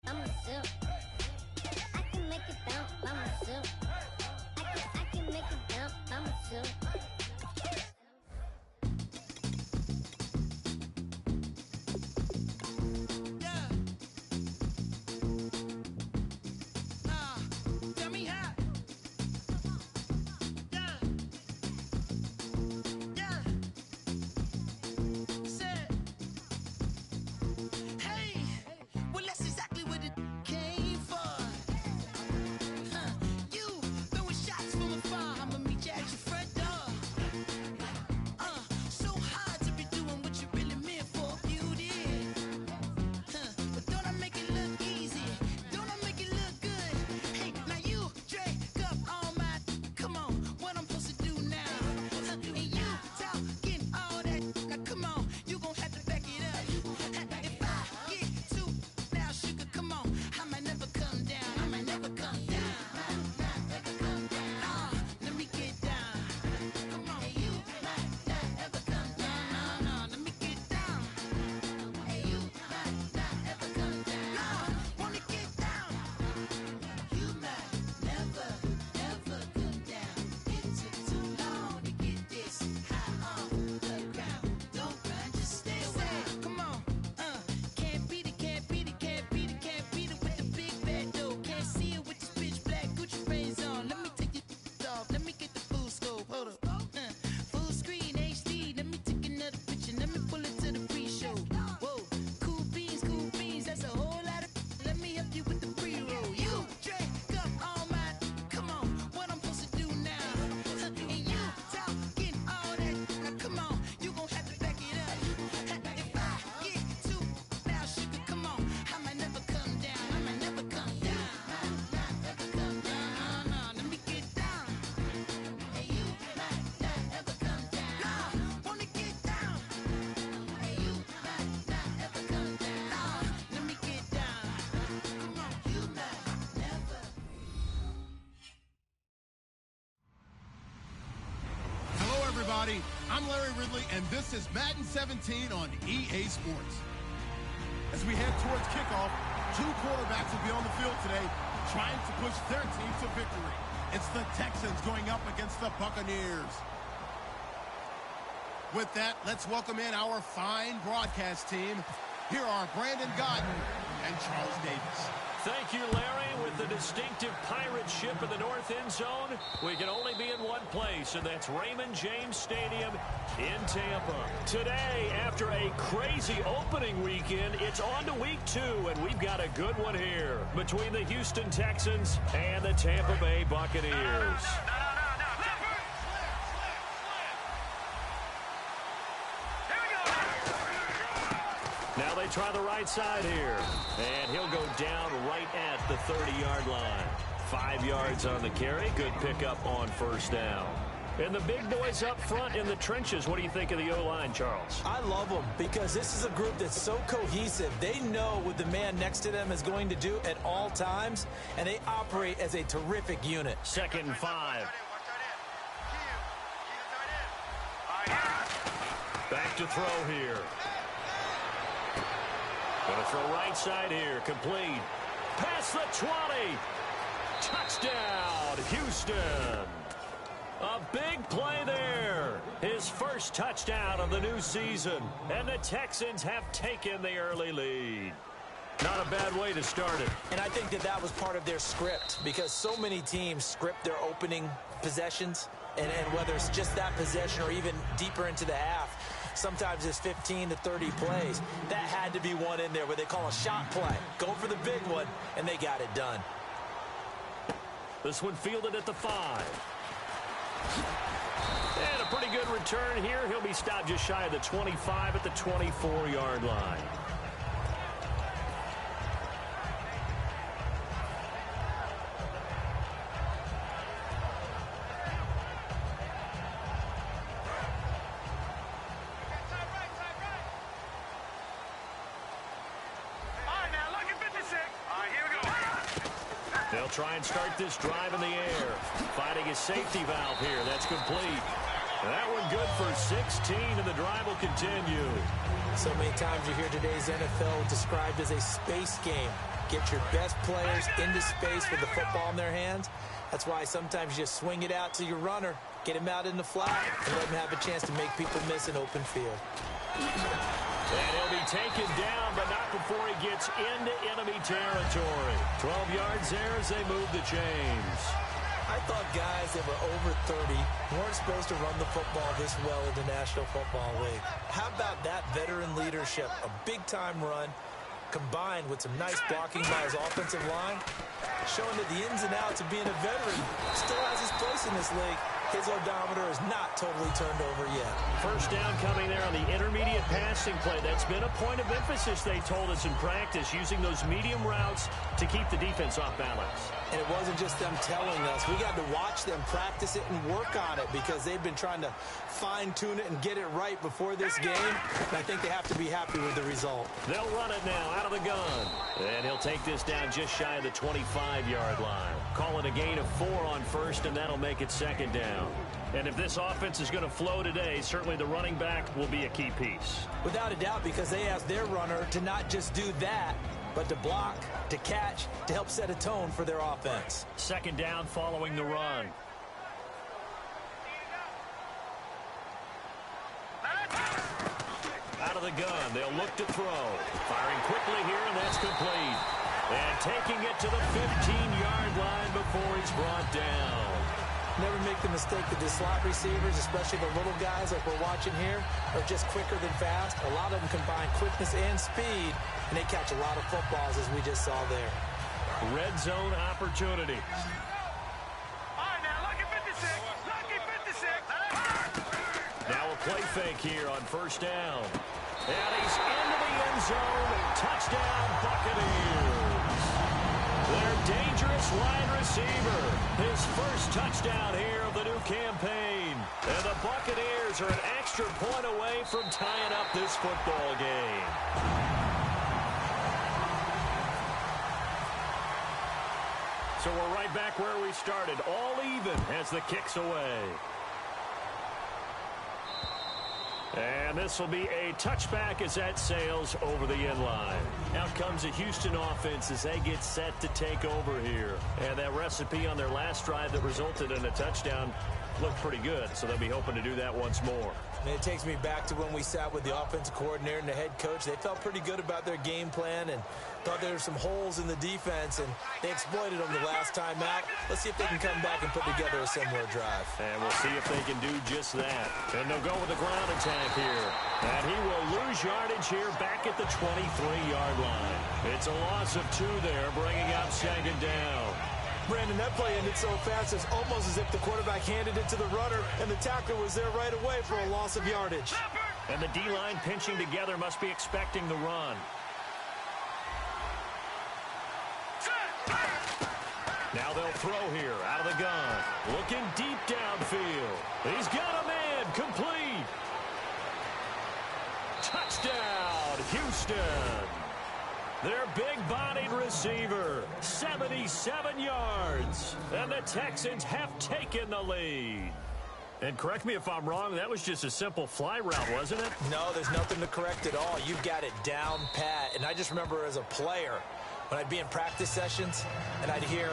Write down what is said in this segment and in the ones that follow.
by myself. I can make it bounce by myself. I can make it bounce by myself. I'm Larry Ridley, and this is Madden 17 on EA Sports. As we head towards kickoff, two quarterbacks will be on the field today trying to push their team to victory. It's the Texans going up against the Buccaneers. With that, let's welcome in our fine broadcast team. Here are Brandon Godden and Charles Davis. Thank you, Larry. With the distinctive pirate ship in the north end zone, we can only be in one place, and that's Raymond James Stadium in Tampa. Today, after a crazy opening weekend, it's on to week 2, and we've got a good one here between the Houston Texans and the Tampa Bay Buccaneers. Now they try the right side here, and he'll go down right at the 30-yard line. 5 yards on the carry. Good pickup on first down. And the big boys up front in the trenches, what do you think of the O-line, Charles? I love them because this is a group that's so cohesive. They know what the man next to them is going to do at all times, and they operate as a terrific unit. 2nd and 5. Back to throw here. Going to throw right side here. Complete. Past the 20. Touchdown, Houston. A big play there. His first touchdown of the new season. And the Texans have taken the early lead. Not a bad way to start it. And I think that was part of their script because so many teams script their opening possessions. And whether it's just that possession or even deeper into the half, sometimes it's 15 to 30 plays. That had to be one in there where they call a shot play. Go for the big one, and they got it done. This one fielded at the 5. And a pretty good return here. He'll be stopped just shy of the 25 at the 24-yard line. They'll try and start this drive in the air. Finding his safety valve here. That's complete. That one good for 16, and the drive will continue. So many times you hear today's NFL described as a space game. get your best players into space with the football in their hands. That's why sometimes you just swing it out to your runner, get him out in the flat, and let him have a chance to make people miss an open field. And he'll be taken down, but not before he gets into enemy territory. 12 yards there as they move the chains. I thought guys that were over 30 weren't supposed to run the football this well in the National Football League. How about that veteran leadership, a big-time run, combined with some nice blocking by his offensive line, showing that the ins and outs of being a veteran still has his place in this league. His odometer is not totally turned over yet. First down coming there on the intermediate passing play. That's been a point of emphasis, they told us in practice, using those medium routes to keep the defense off balance. And it wasn't just them telling us. We got to watch them practice it and work on it because they've been trying to fine-tune it and get it right before this game. And I think they have to be happy with the result. They'll run it now out of the gun. And he'll take this down just shy of the 25-yard line. Call it a gain of 4 on first, and that'll make it second down. And if this offense is going to flow today, certainly the running back will be a key piece. Without a doubt, because they asked their runner to not just do that, but to block, to catch, to help set a tone for their offense. Second down following the run. Out of the gun, they'll look to throw. Firing quickly here, and that's complete. And taking it to the 15-yard line before he's brought down. Never make the mistake that the slot receivers, especially the little guys like we're watching here, are just quicker than fast. A lot of them combine quickness and speed, and they catch a lot of footballs, as we just saw there. Red zone opportunity. All right, now, lucky 56. Lucky 56. Now a play fake here on first down. And he's into the end zone. Touchdown, Buccaneers. Their dangerous wide receiver. His first touchdown here of the new campaign. And the Buccaneers are an extra point away from tying up this football game. So we're right back where we started. All even as the kick's away. And this will be a touchback as that sails over the end line. Out comes the Houston offense as they get set to take over here. And that recipe on their last drive that resulted in a touchdown looked pretty good, so they'll be hoping to do that once more. And it takes me back to when we sat with the offensive coordinator and the head coach. They felt pretty good about their game plan and thought there were some holes in the defense, and they exploited them the last time out. Let's see if they can come back and put together a similar drive. And we'll see if they can do just that. And they'll go with the ground attack here. And he will lose yardage here back at the 23-yard line. It's a loss of 2 there, bringing up second down. Brandon, that play ended so fast, it's almost as if the quarterback handed it to the runner, and the tackler was there right away for a loss of yardage. And the D-line pinching together must be expecting the run. Now they'll throw here out of the gun. Looking deep downfield. He's got a man. Complete. Touchdown, Houston. Their big-bodied receiver, 77 yards. And the Texans have taken the lead. And correct me if I'm wrong, that was just a simple fly route, wasn't it? No, there's nothing to correct at all. You've got it down pat. And I just remember as a player, when I'd be in practice sessions and I'd hear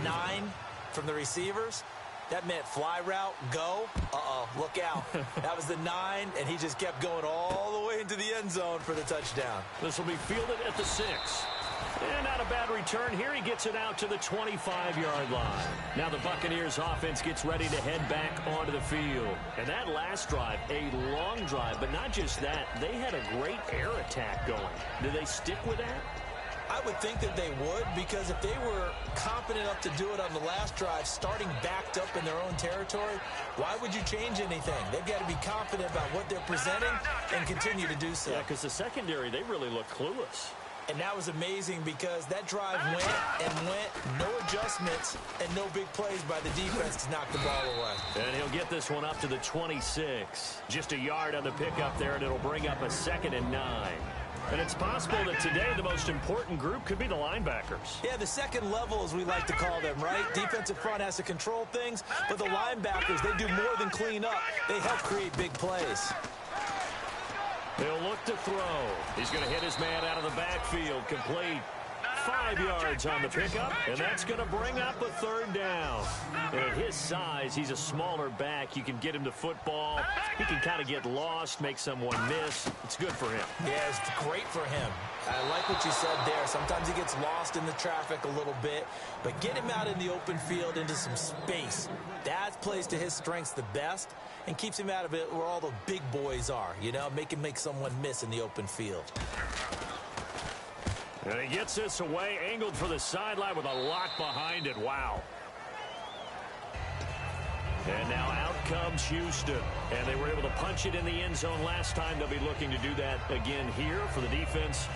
9 from the receivers, that meant fly route, go. Look out. That was the 9, and he just kept going all the way into the end zone for the touchdown. This will be fielded at the 6. And not a bad return here. He gets it out to the 25-yard line. Now the Buccaneers offense gets ready to head back onto the field. And that last drive, a long drive, but not just that. They had a great air attack going. Do they stick with that? I would think that they would, because if they were confident enough to do it on the last drive, starting backed up in their own territory, why would you change anything? They've got to be confident about what they're presenting and continue to do so. Yeah, because the secondary, they really look clueless. And that was amazing because that drive went and went, no adjustments, and no big plays by the defense to knock the ball away. And he'll get this one up to the 26. Just a yard on the pickup there, and it'll bring up a 2nd and 9. And it's possible that today the most important group could be the linebackers. Yeah, the second level, as we like to call them, right? Defensive front has to control things, but the linebackers, they do more than clean up. They help create big plays. He'll look to throw. He's going to hit his man out of the backfield. Complete. 5 yards on the pickup, and that's going to bring up a third down. And at his size, he's a smaller back. You can get him to football. He can kind of get lost, make someone miss. It's good for him. Yeah, it's great for him. I like what you said there. Sometimes he gets lost in the traffic a little bit, but get him out in the open field into some space. That plays to his strengths the best and keeps him out of it where all the big boys are, you know, make someone miss in the open field. And he gets this away, angled for the sideline with a lot behind it. Wow. And now out comes Houston. And they were able to punch it in the end zone last time. They'll be looking to do that again here for the defense.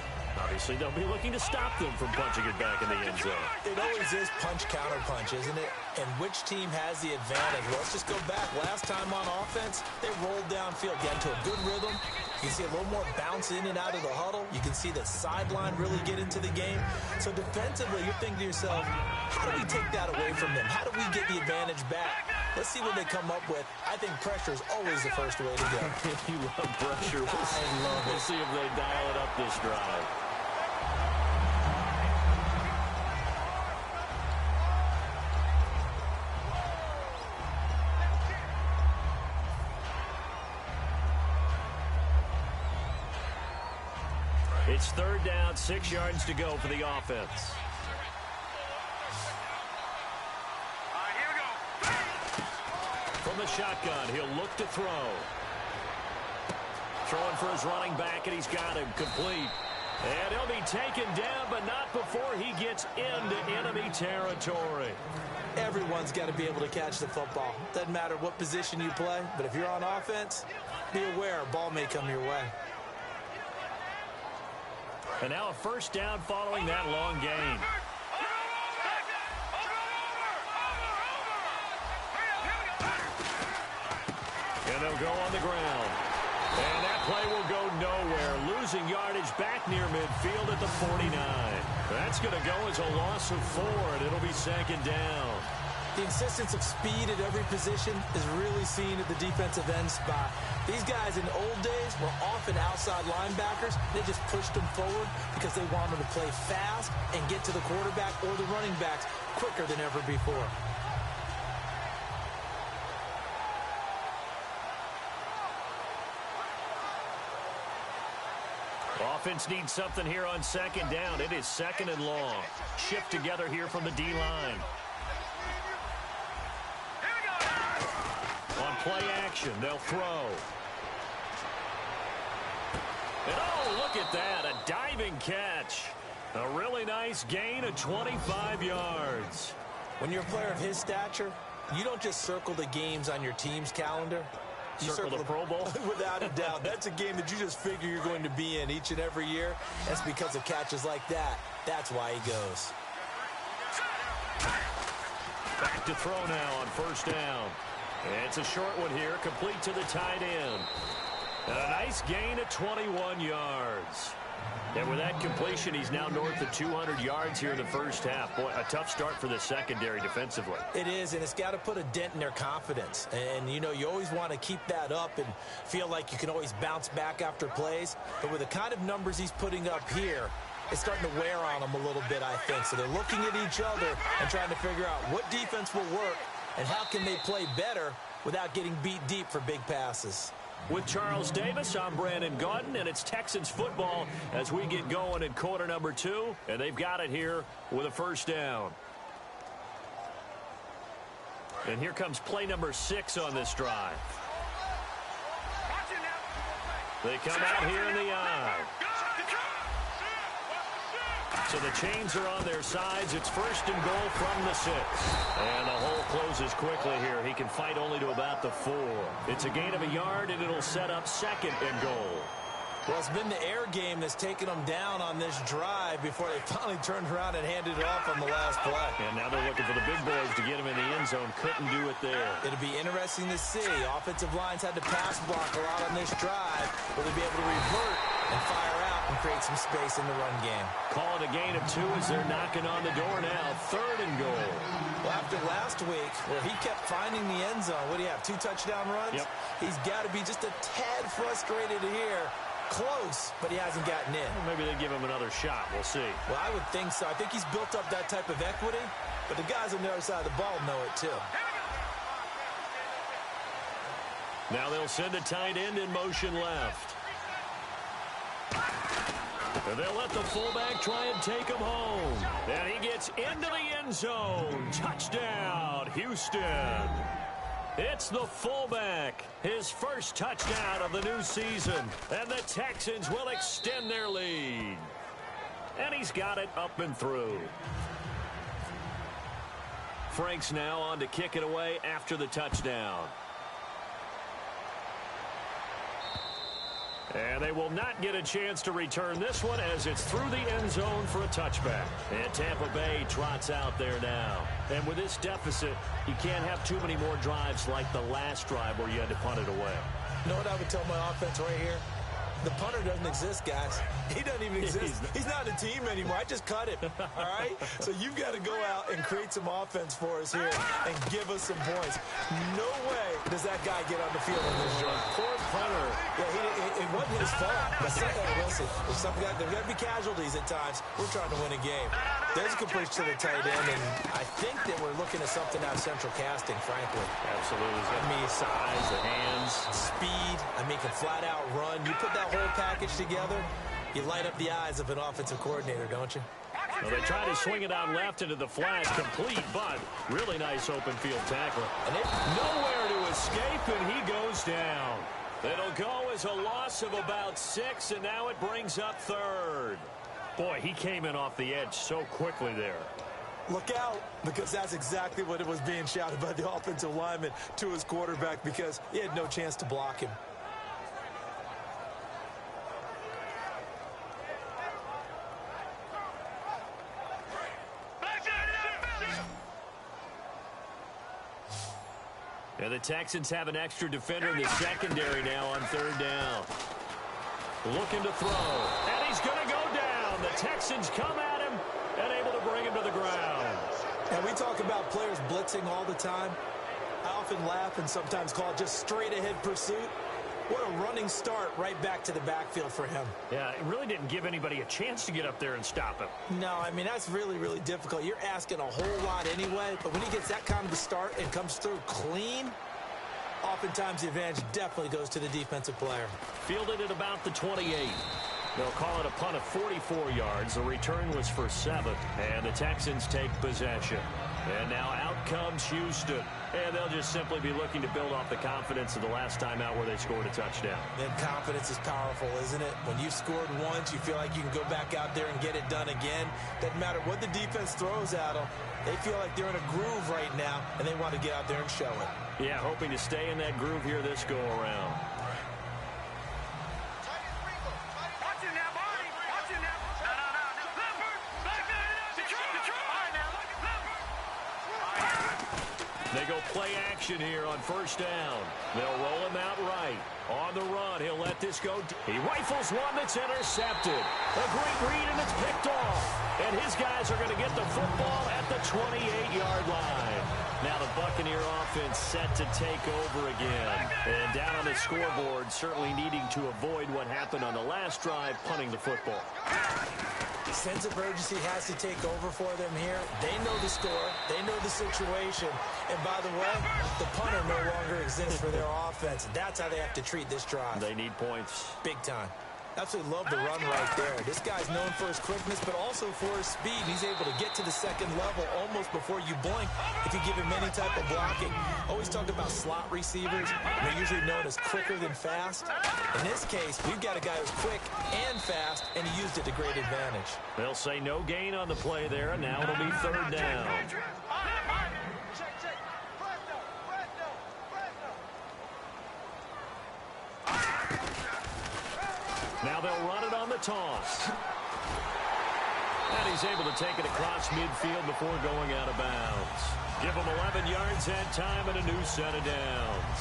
Obviously, they'll be looking to stop them from punching it back in the end zone. It always is punch-counter-punch, isn't it? And which team has the advantage? Well, let's just go back. Last time on offense, they rolled downfield, got into a good rhythm. You see a little more bounce in and out of the huddle. You can see the sideline really get into the game. So defensively, you're thinking to yourself, how do we take that away from them? How do we get the advantage back? Let's see what they come up with. I think pressure is always the first way to go. You love pressure. We'll see if they dial it up this drive. It's third down, 6 yards to go for the offense. Here we go. From the shotgun, he'll look to throw. Throwing for his running back, and he's got him complete. And he'll be taken down, but not before he gets into enemy territory. Everyone's got to be able to catch the football. Doesn't matter what position you play, but if you're on offense, be aware a ball may come your way. And now a first down following that long gain. And they'll go on the ground. And that play will go nowhere. Losing yardage back near midfield at the 49. That's going to go as a loss of 4, and it'll be second down. The insistence of speed at every position is really seen at the defensive end spot. These guys in the old days were often outside linebackers. They just pushed them forward because they wanted to play fast and get to the quarterback or the running backs quicker than ever before. Offense needs something here on second down. It is second and long. Shift together here from the D-line. On play action, they'll throw. And oh, look at that, a diving catch. A really nice gain of 25 yards. When you're a player of his stature, you don't just circle the games on your team's calendar. You circle the Pro Bowl? Without a doubt. That's a game that you just figure you're going to be in each and every year. That's because of catches like that. That's why he goes. Back to throw now on first down. It's a short one here, complete to the tight end. And a nice gain of 21 yards. And with that completion, he's now north of 200 yards here in the first half. Boy, a tough start for the secondary defensively. It is, and it's got to put a dent in their confidence. And, you know, you always want to keep that up and feel like you can always bounce back after plays. But with the kind of numbers he's putting up here, it's starting to wear on them a little bit, I think. So they're looking at each other and trying to figure out what defense will work and how can they play better without getting beat deep for big passes. With Charles Davis, I'm Brandon Gaudin, and it's Texans football as we get going in quarter number 2, and they've got it here with a first down. And here comes play number 6 on this drive. They come out here in the eye. So the chains are on their sides. It's first and goal from the 6. And the hole closes quickly here. He can fight only to about the 4. It's a gain of a yard, and it'll set up second and goal. Well, it's been the air game that's taken them down on this drive before they finally turned around and handed it off on the last play. And now they're looking for the big boys to get him in the end zone. Couldn't do it there. It'll be interesting to see. Offensive lines had to pass block a lot on this drive. Will they be able to revert and fire out and create some space in the run game? Call it a gain of 2 as they're knocking on the door now. Third and goal. Well, after last week where he kept finding the end zone, what do you have, 2 touchdown runs? Yep. He's got to be just a tad frustrated here. close, but he hasn't gotten in. Well, maybe they give him another shot. We'll see. Well, I would think so. I think he's built up that type of equity, but the guys on the other side of the ball know it too. Now they'll send a tight end in motion left. And they'll let the fullback try and take him home. And he gets into the end zone. Touchdown, Houston. It's the fullback. His first touchdown of the new season. And the Texans will extend their lead. And he's got it up and through. Frank's now on to kick it away after the touchdown. And they will not get a chance to return this one as it's through the end zone for a touchback. And Tampa Bay trots out there now. And with this deficit, you can't have too many more drives like the last drive where you had to punt it away. You know what I would tell my offense right here? The punter doesn't exist, guys. He doesn't even exist. He's not a team anymore. I just cut him, all right? So you've got to go out and create some offense for us here and give us some points. No way does that guy get on the field in this drive. Poor punter. Yeah, it wasn't his fault. But listen, there's got to be casualties at times. We're trying to win a game. There's a good push to the tight end, and I think that we're looking at something out of central casting, frankly. Absolutely. I mean, size, the hands. Speed. I mean, can flat out run. You put that whole package together, you light up the eyes of an offensive coordinator, don't you? Well, they try to swing it out left into the flat, complete, but really nice open field tackle. And nowhere to escape, and he goes down. It'll go as a loss of about 6, and now it brings up third. Boy, he came in off the edge so quickly there. Look out, because that's exactly what it was being shouted by the offensive lineman to his quarterback, because he had no chance to block him. And the Texans have an extra defender in the secondary now on third down. Looking to throw. And he's going to go down. The Texans come at him and able to bring him to the ground. And we talk about players blitzing all the time. I often laugh and sometimes call it just straight-ahead pursuit. What a running start right back to the backfield for him. Yeah, it really didn't give anybody a chance to get up there and stop him. No, I mean, that's really, really difficult. You're asking a whole lot anyway, but when he gets that kind of a start and comes through clean, oftentimes the advantage definitely goes to the defensive player. Fielded at about the 28. They'll call it a punt of 44 yards. The return was for 7, and the Texans take possession. And now out comes Houston. And they'll just simply be looking to build off the confidence of the last time out where they scored a touchdown. And confidence is powerful, isn't it? When you've scored once, you feel like you can go back out there and get it done again. Doesn't matter what the defense throws at them. They feel like they're in a groove right now, and they want to get out there and show it. Yeah, hoping to stay in that groove here this go-around. They go play action here on first down. They'll roll him out right. On the run, he'll let this go. He rifles one that's intercepted. A great read, and it's picked off. And his guys are going to get the football at the 28-yard line. Now the Buccaneer offense set to take over again. And down on the scoreboard, certainly needing to avoid what happened on the last drive, punting the football. Sense of urgency has to take over for them here. They know the score. They know the situation. And by the way, the punter no longer exists for their offense. That's how they have to treat this drive. They need points. Big time. Absolutely love the run right there. This guy's known for his quickness, but also for his speed. He's able to get to the second level almost before you blink if you give him any type of blocking. Always talk about slot receivers. They're usually known as quicker than fast. In this case, we've got a guy who's quick and fast, and he used it to great advantage. They'll say no gain on the play there, and now it'll be third down. Now they'll run it on the toss. And he's able to take it across midfield before going out of bounds. Give him 11 yards that time and a new set of downs.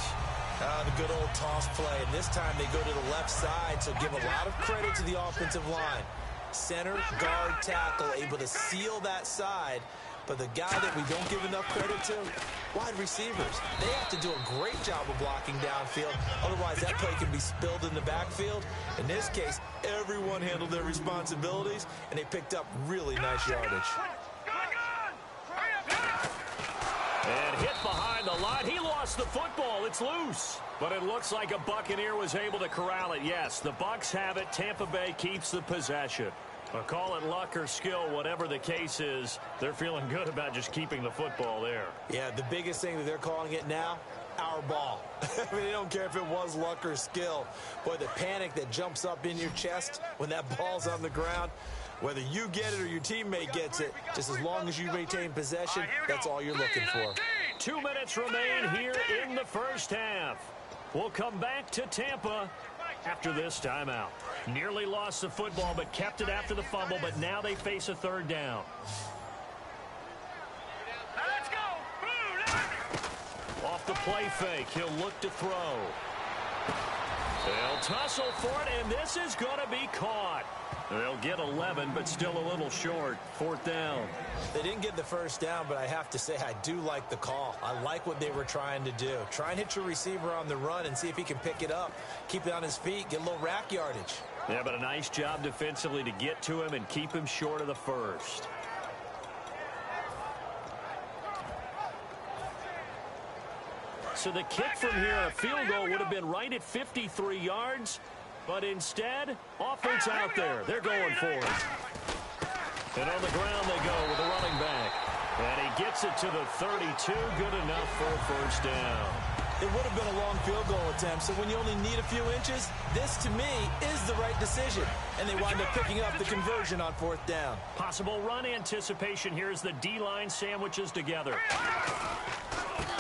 The good old toss play. And this time they go to the left side, so give a lot of credit to the offensive line. Center, guard, tackle, able to seal that side But the guy that we don't give enough credit to, wide receivers. They have to do a great job of blocking downfield. Otherwise, that play can be spilled in the backfield. In this case, everyone handled their responsibilities, and they picked up really nice yardage. And hit behind the line. He lost the football. It's loose. But it looks like a Buccaneer was able to corral it. Yes, the Bucs have it. Tampa Bay keeps the possession. Call it luck or skill, whatever the case is, they're feeling good about just keeping the football there. Yeah, the biggest thing that they're calling it now, our ball. I mean, they don't care if it was luck or skill. Boy, the panic that jumps up in your chest when that ball's on the ground, whether you get it or your teammate gets it, just as long as you maintain possession, that's all you're looking for. 2 minutes remain here in the first half. We'll come back to Tampa after this timeout. Nearly lost the football, but kept it after the fumble, but now they face a third down. Let's go. Off the play fake, he'll look to throw. They'll tussle for it, and this is going to be caught. They'll get 11, but still a little short. Fourth down. They didn't get the first down, but I have to say I do like the call. I like what they were trying to do. Try and hit your receiver on the run and see if he can pick it up. Keep it on his feet, get a little rack yardage. Yeah, but a nice job defensively to get to him and keep him short of the first. So the kick from here, a field goal, would have been right at 53 yards. But instead, offense out there. They're going for it. And on the ground they go with the running back. And he gets it to the 32. Good enough for a first down. It would have been a long field goal attempt, so when you only need a few inches, this, to me, is the right decision. And they wind up picking up the conversion on fourth down. Possible run anticipation here as the D-line sandwiches together.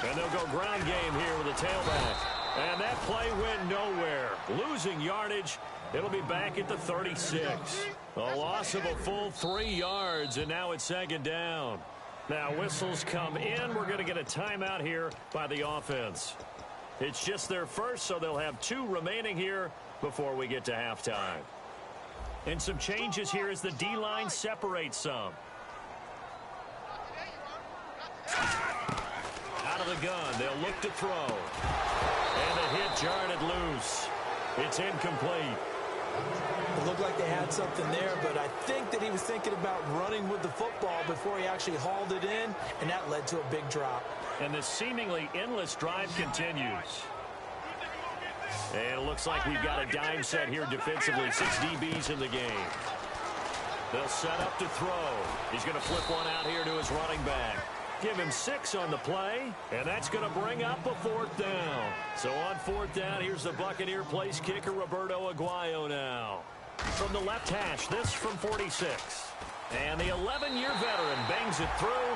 And they'll go ground game here with a tailback. And that play went nowhere. Losing yardage. It'll be back at the 36. A loss of a full 3 yards, and now it's second down. Now whistles come in. We're going to get a timeout here by the offense. It's just their first, so they'll have 2 remaining here before we get to halftime. And some changes here as the D-line separates some. Out of the gun, they'll look to throw. And the hit jarred loose. It's incomplete. It looked like they had something there, but I think that he was thinking about running with the football before he actually hauled it in, and that led to a big drop. And the seemingly endless drive continues. And it looks like we've got a dime set here defensively. 6 DBs in the game. They'll set up to throw. He's going to flip one out here to his running back. Give him 6 on the play, and that's going to bring up a fourth down. So on fourth down, here's the Buccaneer place kicker, Roberto Aguayo now. From the left hash, this from 46. And the 11-year veteran bangs it through,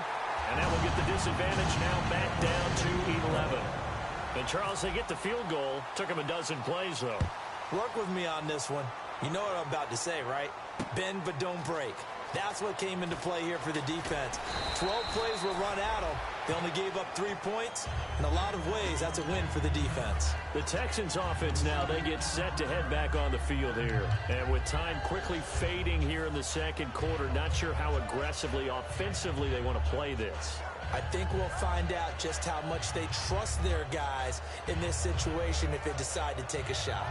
and that will get the disadvantage now back down to 11. And Charles, they get the field goal. Took him a dozen plays, though. Work with me on this one. You know what I'm about to say, right? Bend but don't break. That's what came into play here for the defense. 12 plays were run at them. They only gave up 3 points. In a lot of ways, that's a win for the defense. The Texans offense now, they get set to head back on the field here. And with time quickly fading here in the second quarter, not sure how aggressively, offensively they want to play this. I think we'll find out just how much they trust their guys in this situation if they decide to take a shot.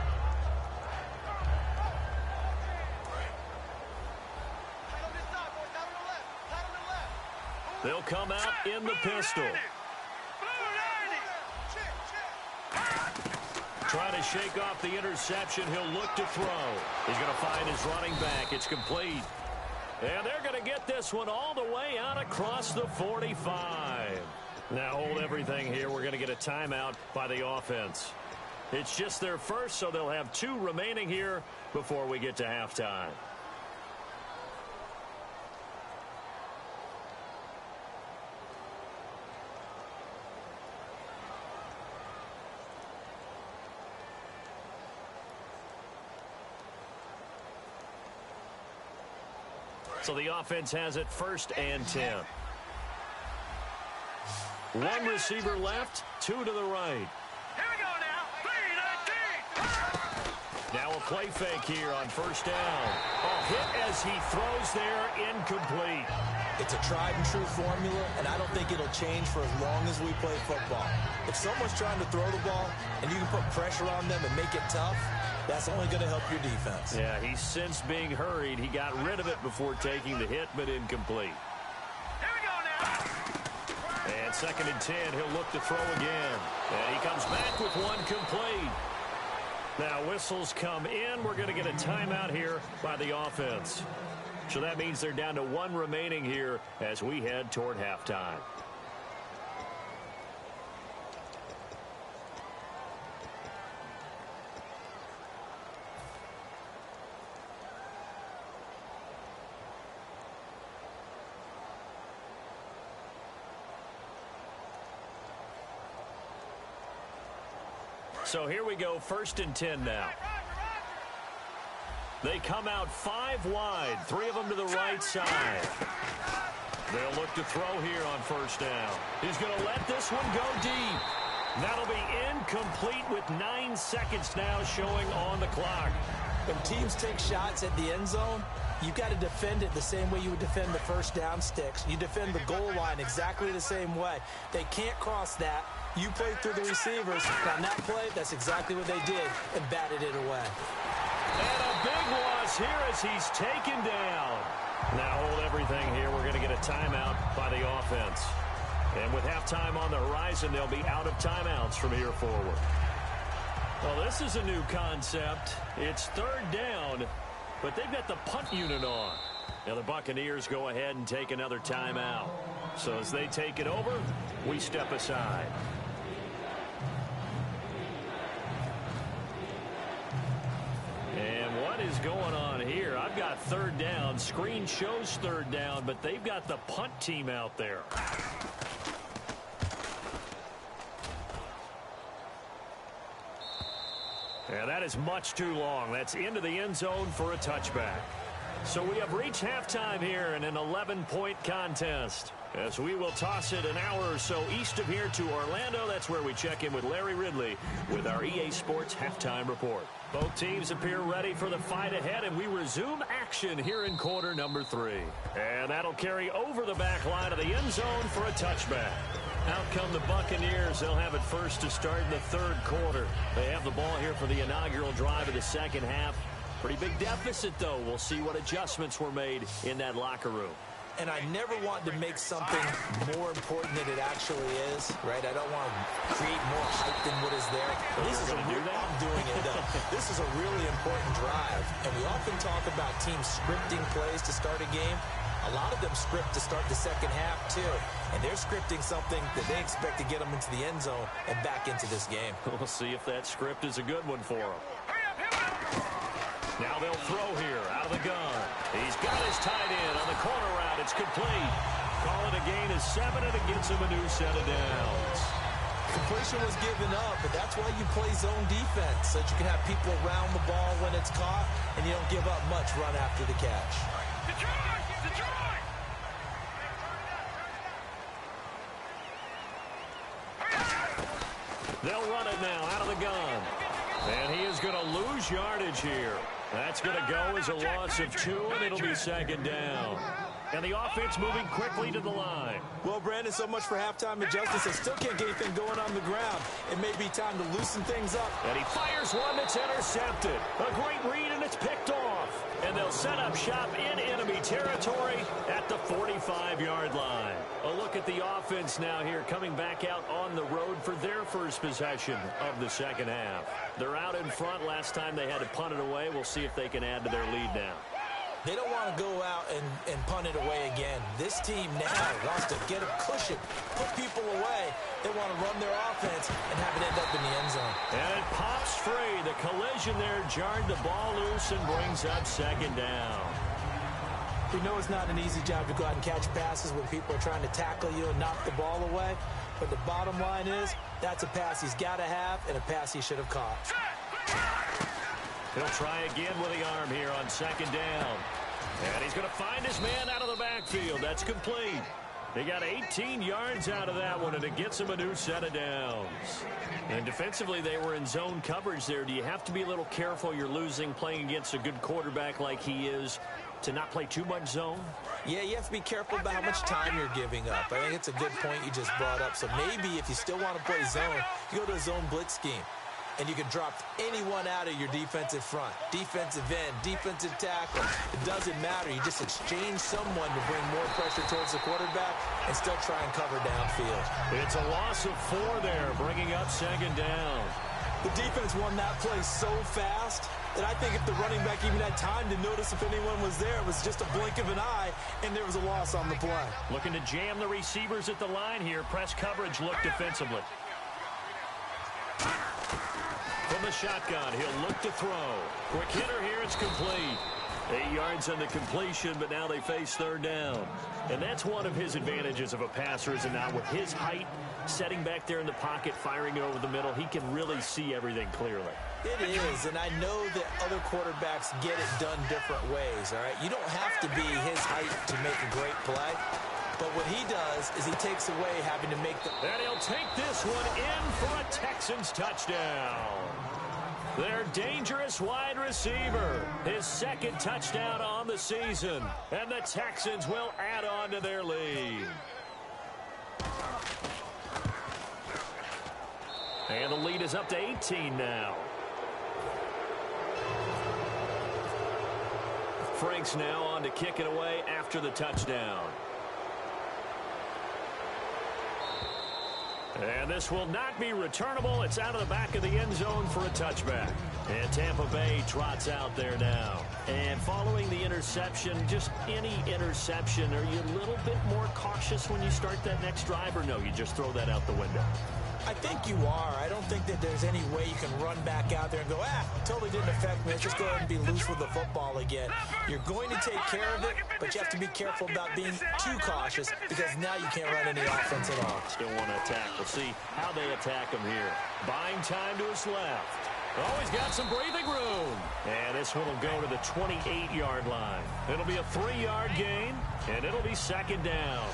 They'll come out in the pistol. Trying to shake off the interception. He'll look to throw. He's going to find his running back. It's complete. And they're going to get this one all the way out across the 45. Now hold everything here. We're going to get a timeout by the offense. It's just their first, so they'll have 2 remaining here before we get to halftime. So the offense has it 1st and 10. 1 receiver left, 2 to the right. Here we go now. 3-19. Now a play fake here on 1st down. A hit as he throws there, incomplete. It's a tried-and-true formula, and I don't think it'll change for as long as we play football. If someone's trying to throw the ball and you can put pressure on them and make it tough, that's only going to help your defense. Yeah, he sensed being hurried. He got rid of it before taking the hit, but incomplete. Here we go now. And 2nd and 10, he'll look to throw again. And he comes back with one complete. Now whistles come in. We're going to get a timeout here by the offense. So that means they're down to 1 remaining here as we head toward halftime. So here we go, 1st and 10 now. They come out 5 wide, 3 of them to the right side. They'll look to throw here on 1st down. He's going to let this one go deep. That'll be incomplete with 9 seconds now showing on the clock. When teams take shots at the end zone, you've got to defend it the same way you would defend the 1st down sticks. You defend the goal line exactly the same way. They can't cross that. You play through the receivers. On that play, that's exactly what they did and batted it away. And a big loss here as he's taken down. Now hold everything here. We're going to get a timeout by the offense. And with halftime on the horizon, they'll be out of timeouts from here forward. Well, this is a new concept. It's 3rd down, but they've got the punt unit on. Now the Buccaneers go ahead and take another timeout. So as they take it over, we step aside. And what is going on here? I've got 3rd down. Screen shows 3rd down, but they've got the punt team out there. And that is much too long. That's into the end zone for a touchback. So we have reached halftime here in an 11-point contest. As we will toss it an hour or so east of here to Orlando. That's where we check in with Larry Ridley with our EA Sports Halftime Report. Both teams appear ready for the fight ahead, and we resume action here in quarter number 3. And that'll carry over the back line of the end zone for a touchback. Out come the Buccaneers. They'll have it first to start in the 3rd quarter. They have the ball here for the inaugural drive of the 2nd half. Pretty big deficit, though. We'll see what adjustments were made in that locker room. And I never want to make something more important than it actually is, right? I don't want to create more hype than what is there. This is I'm doing it, though. This is a really important drive. And we often talk about teams scripting plays to start a game. A lot of them script to start the 2nd half, too. And they're scripting something that they expect to get them into the end zone and back into this game. We'll see if that script is a good one for them. Now they'll throw here out of the gun. He's got his tight end on the corner route. It's complete. Call it a gain of 7, and it gets him a new set of downs. Completion was given up, but that's why you play zone defense, so that you can have people around the ball when it's caught, and you don't give up much run after the catch. They'll run it now out of the gun. And he is going to lose yardage here. That's going to go as a loss of 2, and it'll be 2nd down. And the offense moving quickly to the line. Well, Brandon, so much for halftime adjustments. They still can't get anything going on the ground. It may be time to loosen things up. And he fires one that's intercepted. A great read, and it's picked off. And they'll set up shop in enemy territory at the 45-yard line. A look at the offense now here, coming back out on the road for their first possession of the 2nd half. They're out in front. Last time they had to punt it away. We'll see if they can add to their lead now. They don't want to go out and punt it away again. This team now wants to get a cushion, put people away. They want to run their offense and have it end up in the end zone. And it pops free. The collision there jarred the ball loose and brings up 2nd down. We know it's not an easy job to go out and catch passes when people are trying to tackle you and knock the ball away. But the bottom line is, that's a pass he's got to have and a pass he should have caught. He'll try again with the arm here on 2nd down. And he's going to find his man out of the backfield. That's complete. They got 18 yards out of that one, and it gets him a new set of downs. And defensively, they were in zone coverage there. Do you have to be a little careful? You're losing, playing against a good quarterback like he is, to not play too much zone? Yeah, you have to be careful about how much time you're giving up. I think it's a good point you just brought up. So maybe if you still want to play zone, you go to a zone blitz scheme. And you can drop anyone out of your defensive front. Defensive end, defensive tackle. It doesn't matter. You just exchange someone to bring more pressure towards the quarterback and still try and cover downfield. It's a loss of 4 there, bringing up 2nd down. The defense won that play so fast that I think if the running back even had time to notice if anyone was there, it was just a blink of an eye, and there was a loss on the play. Looking to jam the receivers at the line here. Press coverage look defensively. From the shotgun, he'll look to throw. Quick hitter here, it's complete. 8 yards on the completion, but now they face 3rd down. And that's one of his advantages of a passer, is now with his height, setting back there in the pocket, firing it over the middle, he can really see everything clearly. It is, and I know that other quarterbacks get it done different ways, all right? You don't have to be his height to make a great play. But what he does is he takes away having to make the... And he'll take this one in for a Texans touchdown. Their dangerous wide receiver. His 2nd touchdown on the season. And the Texans will add on to their lead. And the lead is up to 18 now. Frank's now on to kick it away after the touchdown. And this will not be returnable. It's out of the back of the end zone for a touchback. And Tampa Bay trots out there now. And following the interception, just any interception, are you a little bit more cautious when you start that next drive, or no, you just throw that out the window? I think you are. I don't think that there's any way you can run back out there and go, totally didn't affect me. Let's just go ahead and be loose with the football again. You're going to take care of it, but you have to be careful about being too cautious because now you can't run any offense at all. Still want to attack. We'll see how they attack him here. Buying time to his left. Oh, he's got some breathing room. And this one will go to the 28-yard line. It'll be a 3-yard gain, and it'll be 2nd down.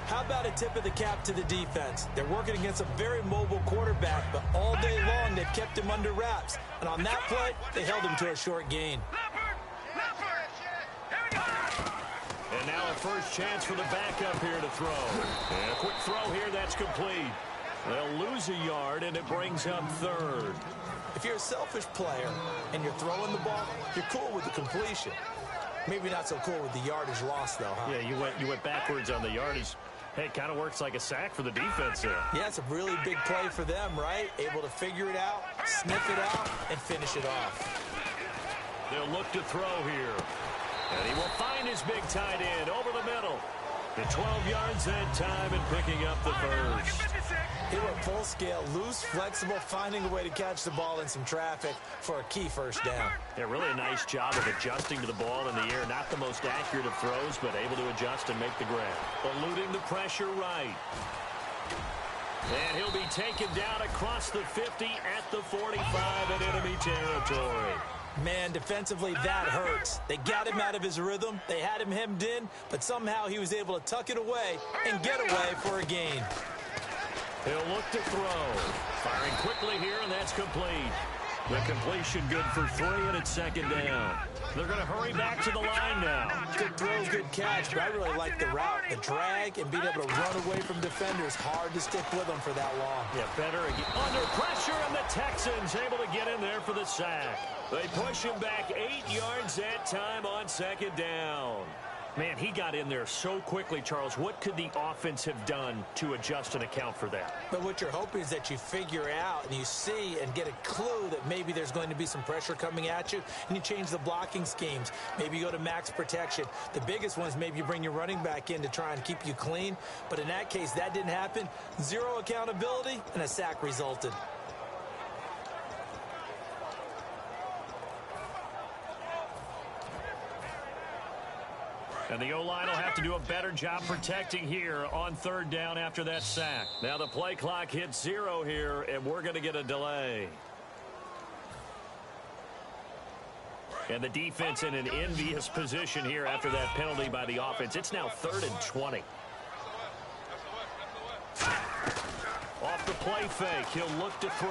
How about a tip of the cap to the defense? They're working against a very mobile quarterback, but all day long they've kept him under wraps. And on that play, they held him to a short gain. And now a first chance for the backup here to throw. And a quick throw here, that's complete. They'll lose a yard, and it brings up 3rd. If you're a selfish player and you're throwing the ball, you're cool with the completion. Maybe not so cool with the yardage loss, though, huh? Yeah, you went backwards on the yardage. Hey, it kind of works like a sack for the defense there. Yeah, it's a really big play for them, right? Able to figure it out, sniff it out, and finish it off. They'll look to throw here. And he will find his big tight end over the middle. The 12 yards that time and picking up the first. He went full scale, loose, flexible, finding a way to catch the ball in some traffic for a key first down. Yeah, really a nice job of adjusting to the ball in the air. Not the most accurate of throws, but able to adjust and make the grab. Eluding the pressure right. And he'll be taken down across the 50 at the 45 in enemy territory. Man, defensively, that hurts. They got him out of his rhythm. They had him hemmed in, but somehow he was able to tuck it away and get away for a gain. He'll look to throw. Firing quickly here, and that's complete. The completion good for 3, and it's 2nd down. They're going to hurry back to the line now. Good throw, good catch, but I really like the route. The drag and being able to run away from defenders. Hard to stick with them for that long. Yeah, better again. Under pressure, and the Texans able to get in there for the sack. They push him back 8 yards that time on 2nd down. Man, he got in there so quickly, Charles. What could the offense have done to adjust and account for that? But what you're hoping is that you figure out and you see and get a clue that maybe there's going to be some pressure coming at you, and you change the blocking schemes. Maybe you go to max protection. The biggest one is maybe you bring your running back in to try and keep you clean. But in that case, that didn't happen. 0 accountability, and a sack resulted. And the O-line will have to do a better job protecting here on 3rd down after that sack. Now the play clock hits 0 here, and we're going to get a delay. And the defense in an envious position here after that penalty by the offense. It's now 3rd and 20. Off the play fake, he'll look to throw.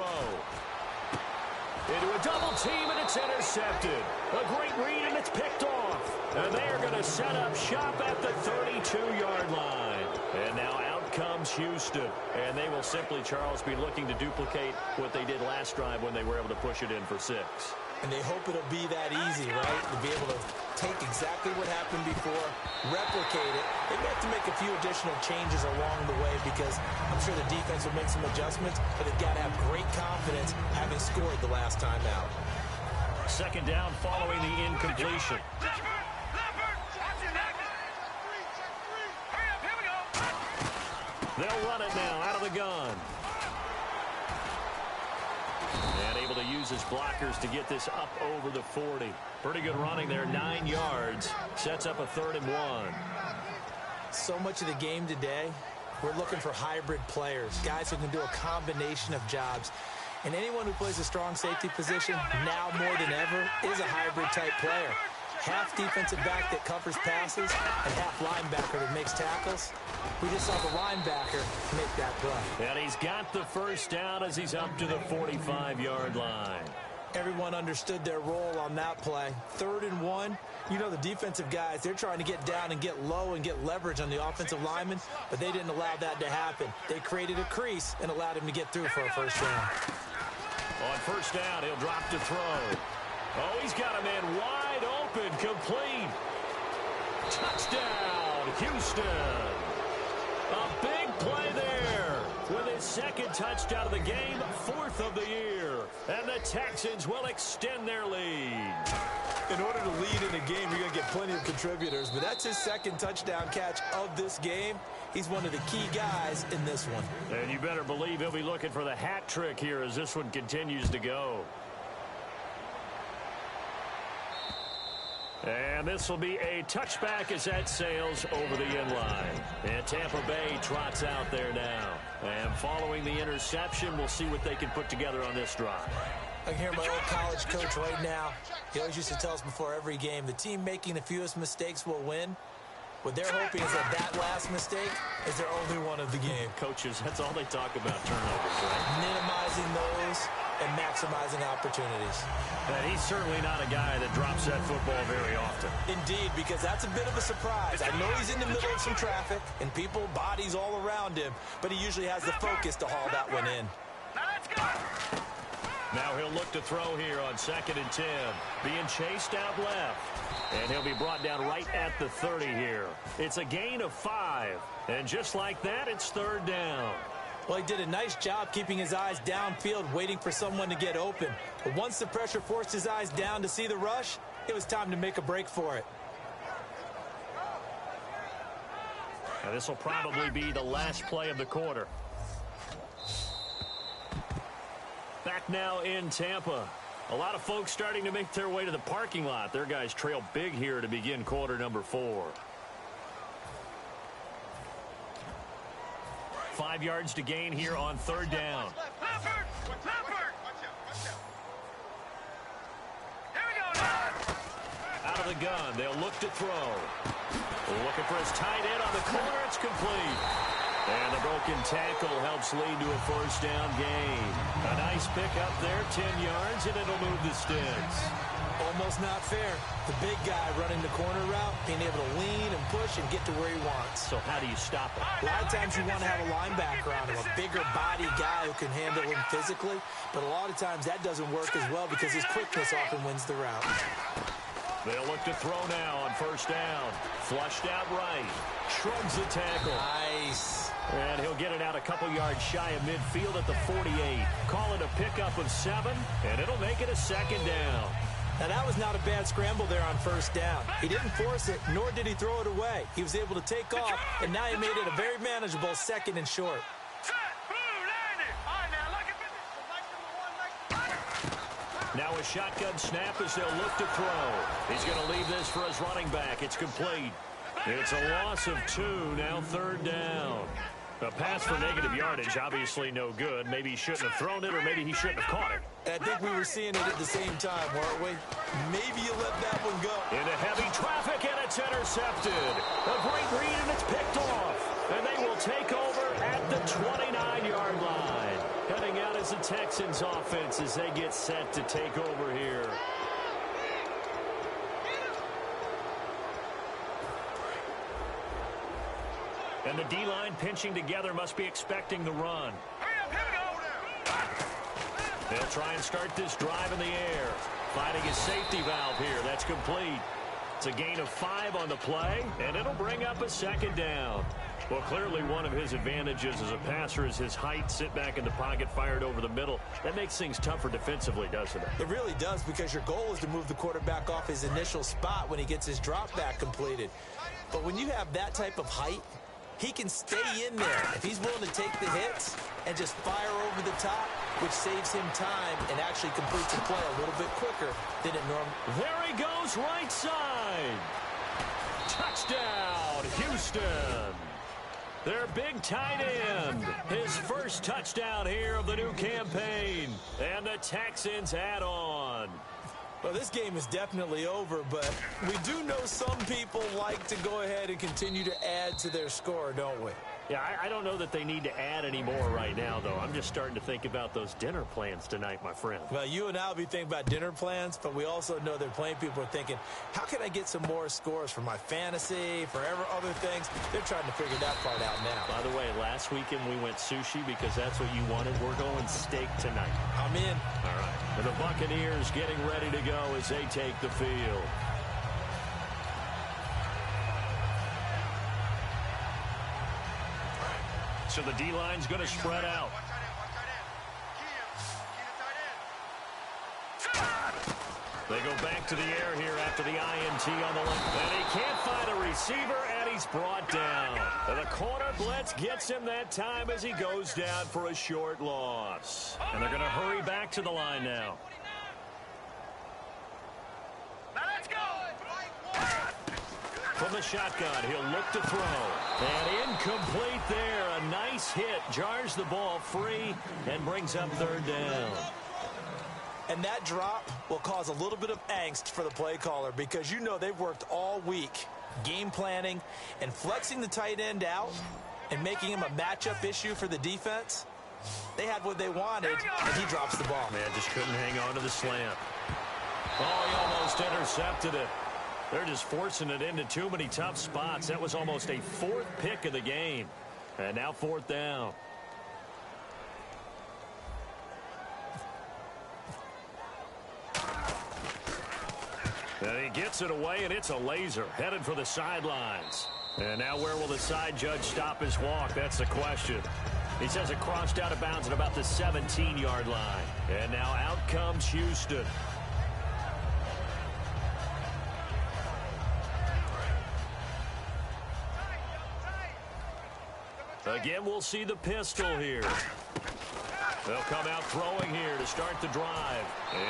Into a double team, and it's intercepted. A great read, and it's picked off. And they are going to set up shop at the 32-yard line. And now out comes Houston. And they will simply, Charles, be looking to duplicate what they did last drive when they were able to push it in for 6. And they hope it'll be that easy, right? To be able to take exactly what happened before, replicate it. They may have to make a few additional changes along the way because I'm sure the defense will make some adjustments, but they've got to have great confidence having scored the last time out. Second down following the incompletion. They'll run it now out of the gun. And able to use his blockers to get this up over the 40. Pretty good running there, 9 yards. Sets up a 3rd and 1. So much of the game today, we're looking for hybrid players, guys who can do a combination of jobs. And anyone who plays a strong safety position, now more than ever, is a hybrid-type player. Half defensive back that covers passes and half linebacker that makes tackles. We just saw the linebacker make that play. And he's got the first down as he's up to the 45-yard line. Everyone understood their role on that play. 3rd and 1. You know the defensive guys, they're trying to get down and get low and get leverage on the offensive lineman, but they didn't allow that to happen. They created a crease and allowed him to get through for a first down. On first down, he'll drop to throw. Oh, he's got a man wide open, complete. Touchdown, Houston. A big play there with his second touchdown of the game, 4th of the year. And the Texans will extend their lead. In order to lead in a game, you're going to get plenty of contributors, but that's his second touchdown catch of this game. He's one of the key guys in this one. And you better believe he'll be looking for the hat trick here as this one continues to go. And this will be a touchback as that sails over the end line. And Tampa Bay trots out there now. And following the interception, we'll see what they can put together on this drive. I can hear my old college coach right now. He always used to tell us before every game, the team making the fewest mistakes will win. What they're hoping is that last mistake is their only one of the game. Coaches, that's all they talk about, turnovers, right? Minimizing those and maximizing opportunities. And he's certainly not a guy that drops that football very often. Indeed, because that's a bit of a surprise. I know he's in the middle of some traffic and people, bodies all around him, but he usually has the focus to haul that one in. Now let's go. Now he'll look to throw here on 2nd and 10. Being chased out left. And he'll be brought down right at the 30 here. It's a gain of 5. And just like that, it's 3rd down. Well, he did a nice job keeping his eyes downfield, waiting for someone to get open. But once the pressure forced his eyes down to see the rush, it was time to make a break for it. Now this will probably be the last play of the quarter. Back now in Tampa. A lot of folks starting to make their way to the parking lot. Their guys trail big here to begin quarter number 4. 5 yards to gain here on 3rd down. Out of the gun, they'll look to throw. Looking for his tight end on the corner. It's complete. And the broken tackle helps lead to a first down gain. A nice pick up there, 10 yards, and it'll move the sticks. Almost not fair. The big guy running the corner route, being able to lean and push and get to where he wants. So how do you stop it? A lot of times you want to have a linebacker on him, a bigger body guy who can handle him physically. But a lot of times that doesn't work as well because his quickness often wins the route. They'll look to throw now on first down. Flushed out right. Shrugs the tackle. Nice. And he'll get it out a couple yards shy of midfield at the 48. Call it a pickup of 7, and it'll make it a 2nd down. Now, that was not a bad scramble there on first down. He didn't force it, nor did he throw it away. He was able to take off, and now he made it a very manageable 2nd and short. Now a shotgun snap as they'll look to throw. He's going to leave this for his running back. It's complete. It's a loss of 2, now 3rd down. A pass for negative yardage, obviously no good. Maybe he shouldn't have thrown it, or maybe he shouldn't have caught it. And I think we were seeing it at the same time, weren't we? Maybe you let that one go. Into heavy traffic, and it's intercepted. A great read, and it's picked off. And they will take over at the 29-yard line. Heading out as the Texans offense as they get set to take over here. And the D-line pinching together must be expecting the run. They'll try and start this drive in the air. Finding his safety valve here. That's complete. It's a gain of 5 on the play, and it'll bring up a second down. Well, clearly one of his advantages as a passer is his height. Sit back in the pocket, fired over the middle. That makes things tougher defensively, doesn't it? It really does, because your goal is to move the quarterback off his initial spot when he gets his drop back completed. But when you have that type of height, he can stay in there if he's willing to take the hits and just fire over the top, which saves him time and actually completes the play a little bit quicker than it normally. There he goes, right side. Touchdown, Houston. Their big tight end. His first touchdown here of the new campaign. And the Texans add on. Well, this game is definitely over, but we do know some people like to go ahead and continue to add to their score, don't we? Yeah, I don't know that they need to add any more right now, though. I'm just starting to think about those dinner plans tonight, my friend. Well, you and I will be thinking about dinner plans, but we also know that plenty of people are thinking, how can I get some more scores for my fantasy, for other things? They're trying to figure that part out now. By the way, last weekend we went sushi because that's what you wanted. We're going steak tonight. I'm in. All right. And the Buccaneers getting ready to go as they take the field. So the D-line's going to spread out. They go back to the air here after the INT on the left. And he can't find a receiver, and he's brought down. And the corner blitz gets him that time as he goes down for a short loss. And they're going to hurry back to the line now. From the shotgun, he'll look to throw. And incomplete there. A nice hit. Jars the ball free and brings up third down. And that drop will cause a little bit of angst for the play caller, because you know they've worked all week game planning and flexing the tight end out and making him a matchup issue for the defense. They had what they wanted, and he drops the ball. Man, just couldn't hang on to the slant. Oh, he almost intercepted it. They're just forcing it into too many tough spots. That was almost a 4th pick of the game. And now 4th down. And he gets it away, and it's a laser headed for the sidelines. And now where will the side judge stop his walk? That's the question. He says it crossed out of bounds at about the 17-yard line. And now out comes Houston. Again, we'll see the pistol here. They'll come out throwing here to start the drive.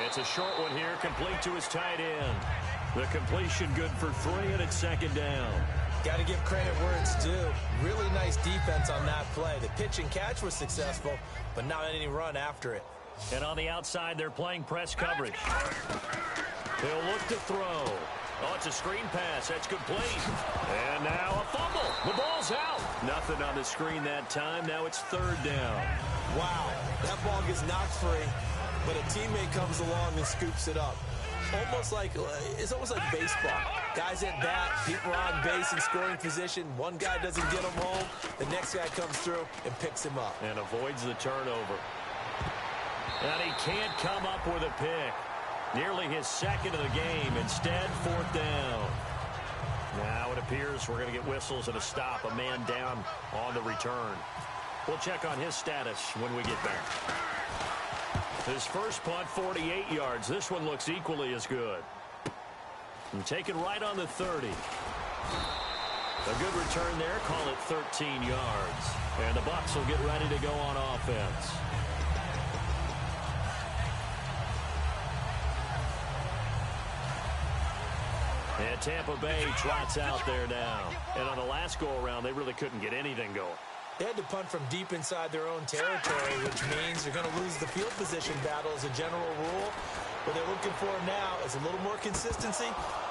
It's a short one here, complete to his tight end. The completion good for 3, and it's second down. Got to give credit where it's due. Really nice defense on that play. The pitch and catch was successful, but not any run after it. And on the outside, they're playing press coverage. He'll look to throw. Oh, it's a screen pass. That's complete. And now a fumble. The ball's out. Nothing on the screen that time. Now it's third down. Wow, that ball gets knocked free, but a teammate comes along and scoops it up. It's almost like baseball. Guys at bat, people are on base in scoring position. One guy doesn't get him home. The next guy comes through and picks him up. And avoids the turnover. And he can't come up with a pick. Nearly his second of the game. Instead, 4th down. Now it appears we're going to get whistles and a stop. A man down on the return. We'll check on his status when we get back. His first punt, 48 yards. This one looks equally as good. And taken right on the 30. A good return there. Call it 13 yards. And the Bucs will get ready to go on offense. And Tampa Bay trots out there now. And on the last go-around, they really couldn't get anything going. They had to punt from deep inside their own territory, which means they're going to lose the field position battle as a general rule. What they're looking for now is a little more consistency,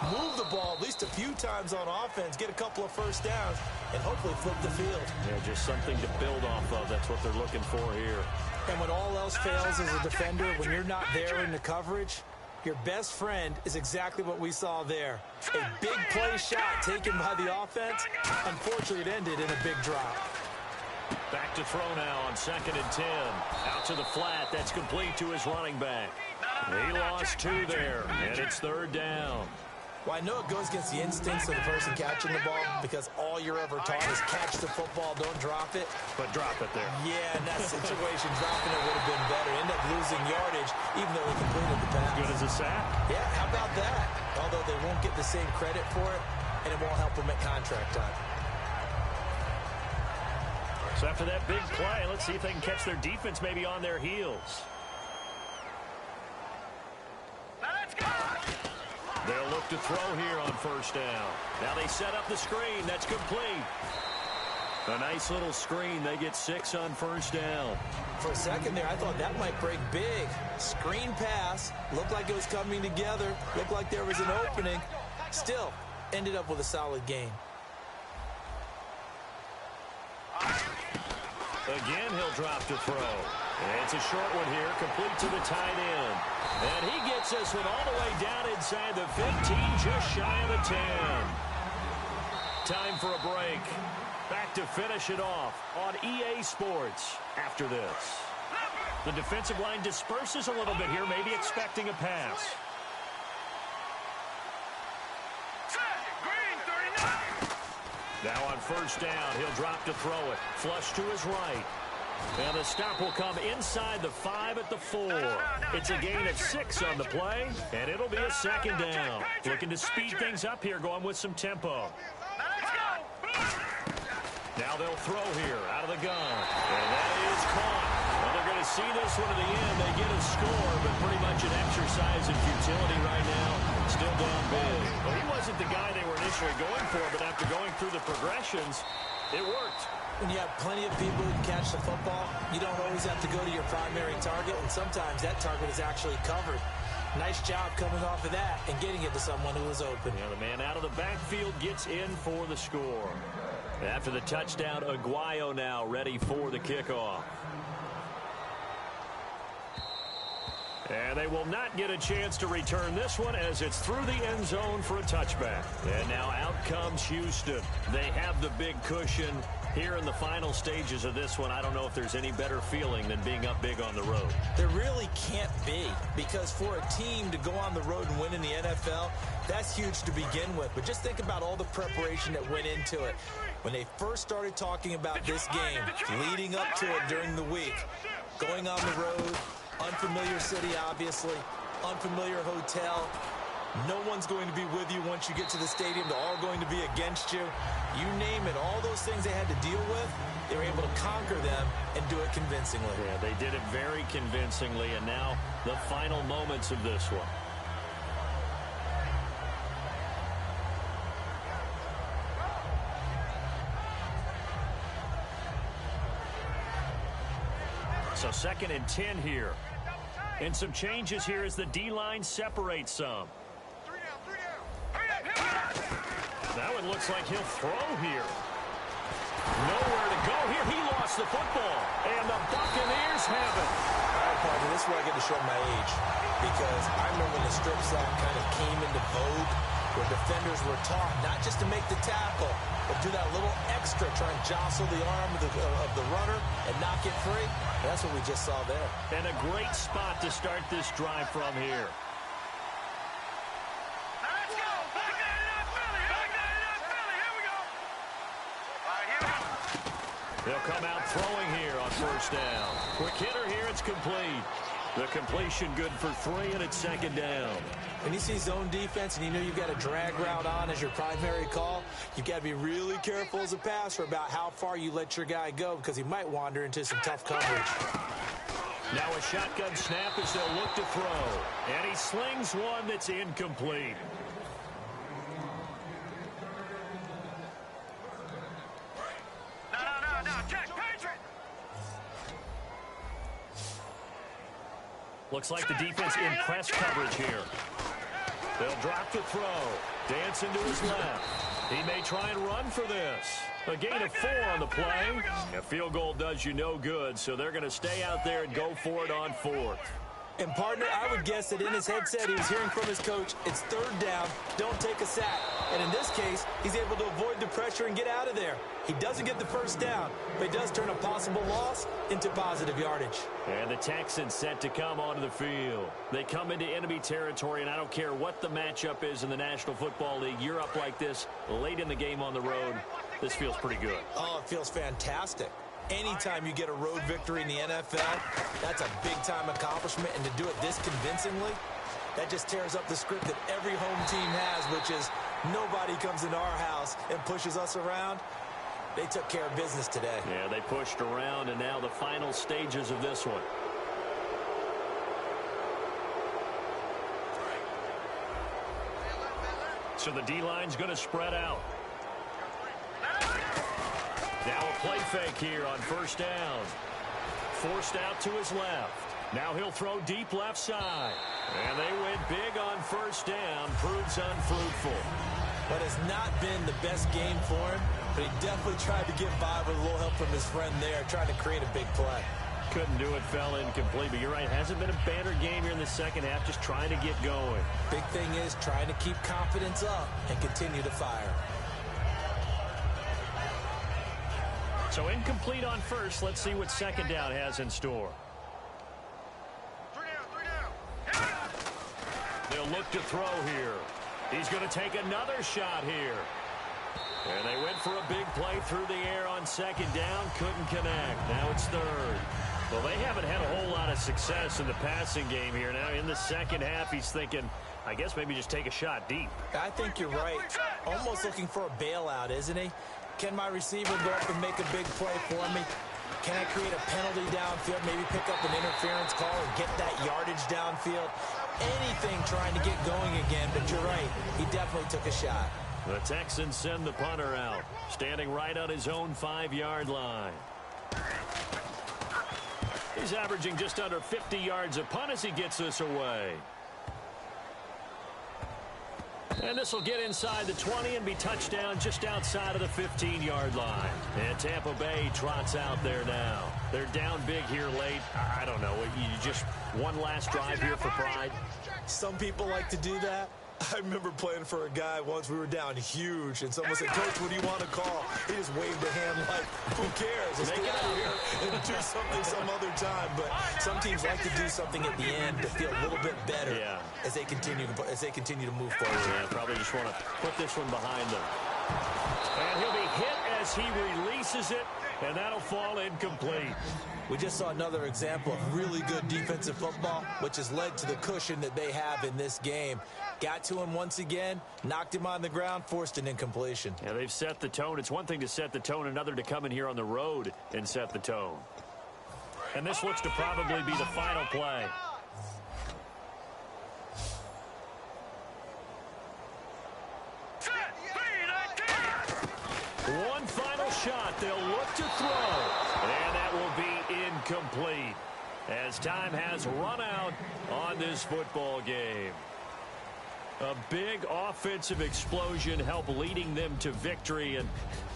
move the ball at least a few times on offense, get a couple of first downs, and hopefully flip the field. Yeah, just something to build off of. That's what they're looking for here. And when all else fails as a defender, when you're not there in the coverage, Your best friend is exactly what we saw there. A big play shot taken by the offense. Unfortunately, it ended in a big drop. Back to throw now on 2nd and 10. Out to the flat. That's complete to his running back. He lost 2 there, and it's 3rd down. Well, I know it goes against the instincts of the person catching the ball because all you're ever taught is catch the football, don't drop it. But drop it there. Yeah, in that situation, dropping it would have been better. End up losing yardage, even though they completed the pass. Good as a sack. Yeah, how about that? Although they won't get the same credit for it, and it won't help them at contract time. So after that big play, let's see if they can catch their defense maybe on their heels. They'll look to throw here on 1st down. Now they set up the screen. That's complete. A nice little screen. They get 6 on 1st down. For a second there, I thought that might break big. Screen pass. Looked like it was coming together. Looked like there was an opening. Still, ended up with a solid gain. Again, he'll drop to throw. And it's a short one here, complete to the tight end. And he gets this one all the way down inside the 15, just shy of the 10. Time for a break. Back to finish it off on EA Sports after this. The defensive line disperses a little bit here, maybe expecting a pass. Now on 1st down, he'll drop to throw it. Flush to his right. And the stop will come inside the 5 at the 4. It's a gain of 6 on the play, and it'll be a 2nd down. Looking to speed things up here, going with some tempo. Now they'll throw here out of the gun. And that is caught. Well, they're going to see this one to the end. They get a score, but pretty much an exercise in futility right now. Still down big. Well, he wasn't the guy they were initially going for, but after going through the progressions, it worked. When you have plenty of people who can catch the football, you don't always have to go to your primary target, and sometimes that target is actually covered. Nice job coming off of that and getting it to someone who was open. Yeah, the man out of the backfield gets in for the score. After the touchdown, Aguayo now ready for the kickoff. And they will not get a chance to return this one as it's through the end zone for a touchback. And now out comes Houston. They have the big cushion. Here in the final stages of this one, I don't know if there's any better feeling than being up big on the road. There really can't be, because for a team to go on the road and win in the NFL, that's huge to begin with. But just think about all the preparation that went into it. When they first started talking about this game, leading up to it during the week, going on the road, unfamiliar city, obviously, unfamiliar hotel. No one's going to be with you once you get to the stadium. They're all going to be against you. You name it, all those things they had to deal with, they were able to conquer them and do it convincingly. Yeah, they did it very convincingly, and now the final moments of this one. So 2nd and 10 here. And some changes here as the D-line separates some. That one looks like he'll throw here. Nowhere to go here. He lost the football. And the Buccaneers have it. All right, partner, this is where I get to show my age. Because I remember when the strip sack kind of came into vogue, where defenders were taught not just to make the tackle, but do that little extra, try and jostle the arm of the runner and knock it free. That's what we just saw there. And a great spot to start this drive from here. They'll come out throwing here on 1st down. Quick hitter here, it's complete. The completion good for 3, and it's 2nd down. When you see zone defense and you know you've got a drag route on as your primary call, you've got to be really careful as a passer about how far you let your guy go, because he might wander into some tough coverage. Now a shotgun snap as they'll look to throw. And he slings one that's incomplete. Looks like the defense in press coverage here. They'll drop the throw. Dancing to his left. He may try and run for this. A gain of 4 on the play. A field goal does you no good, so they're going to stay out there and go for it on 4th. And, partner, I would guess that in his headset he was hearing from his coach, it's third down, don't take a sack. And in this case, he's able to avoid the pressure and get out of there. He doesn't get the first down, but he does turn a possible loss into positive yardage. And the Texans set to come onto the field. They come into enemy territory, and I don't care what the matchup is in the National Football League. You're up like this late in the game on the road. This feels pretty good. Oh, it feels fantastic. Anytime you get a road victory in the NFL, that's a big-time accomplishment, and to do it this convincingly, that just tears up the script that every home team has, which is nobody comes into our house and pushes us around. They took care of business today. Yeah, they pushed around, and now the final stages of this one. So the D-line's going to spread out. Now a play fake here on first down. Forced out to his left. Now he'll throw deep left side. And they went big on first down. Proves unfruitful. But it's not been the best game for him. But he definitely tried to get by with a little help from his friend there, trying to create a big play. Couldn't do it, fell incomplete. But you're right, hasn't been a banner game here in the second half, just trying to get going. Big thing is trying to keep confidence up and continue to fire. So incomplete on first. Let's see what second down has in store. They'll look to throw here. He's going to take another shot here. And they went for a big play through the air on second down. Couldn't connect. Now it's third. Well, they haven't had a whole lot of success in the passing game here. Now in the second half, he's thinking, I guess maybe just take a shot deep. I think you're right. Almost looking for a bailout, isn't he? Can my receiver go up and make a big play for me? Can I create a penalty downfield, maybe pick up an interference call and get that yardage downfield? Anything trying to get going again, but you're right. He definitely took a shot. The Texans send the punter out, standing right on his own 5-yard line. He's averaging just under 50 yards a punt as he gets this away. And this will get inside the 20 and be touchdown just outside of the 15-yard line. And Tampa Bay trots out there now. They're down big here late. I don't know. You just one last drive here for pride. Some people like to do that. I remember playing for a guy once. We were down huge, and someone said, "Coach, what do you want to call?" He just waved a hand like, "Who cares? Let's get out of here and do something some other time." But some teams like to do something at the end to feel a little bit better as they continue to move forward. Yeah, probably just want to put this one behind them. And he'll be hit as he releases it, and that'll fall incomplete. We just saw another example of really good defensive football, which has led to the cushion that they have in this game. Got to him once again, knocked him on the ground, forced an incompletion. Yeah, they've set the tone. It's one thing to set the tone, another to come in here on the road and set the tone. And this looks to probably be the final play. One final shot. They'll look to throw. And that will be incomplete as time has run out on this football game. A big offensive explosion helped leading them to victory. And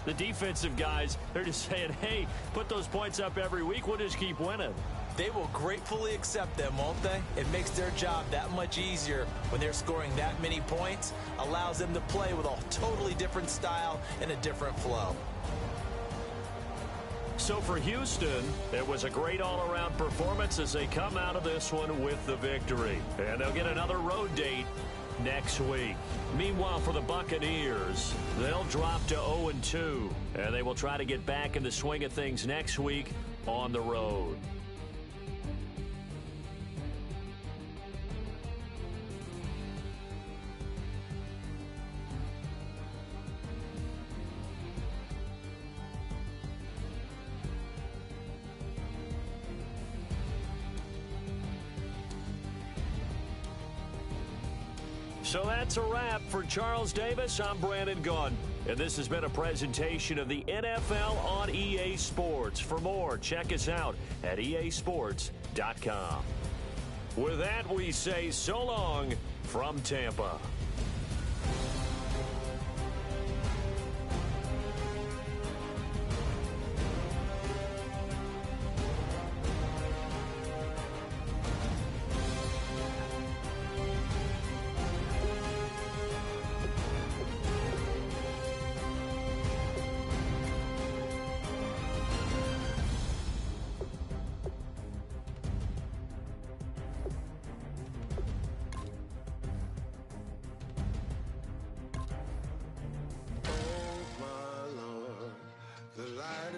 the defensive guys, they're just saying, hey, put those points up every week. We'll just keep winning. They will gratefully accept them, won't they? It makes their job that much easier when they're scoring that many points. Allows them to play with a totally different style and a different flow. So for Houston, it was a great all-around performance as they come out of this one with the victory. And they'll get another road date next week. Meanwhile, for the Buccaneers, they'll drop to 0-2, and they will try to get back in the swing of things next week on the road. So that's a wrap for Charles Davis. I'm Brandon Gunn, and this has been a presentation of the NFL on EA Sports. For more, check us out at easports.com. With that, we say so long from Tampa.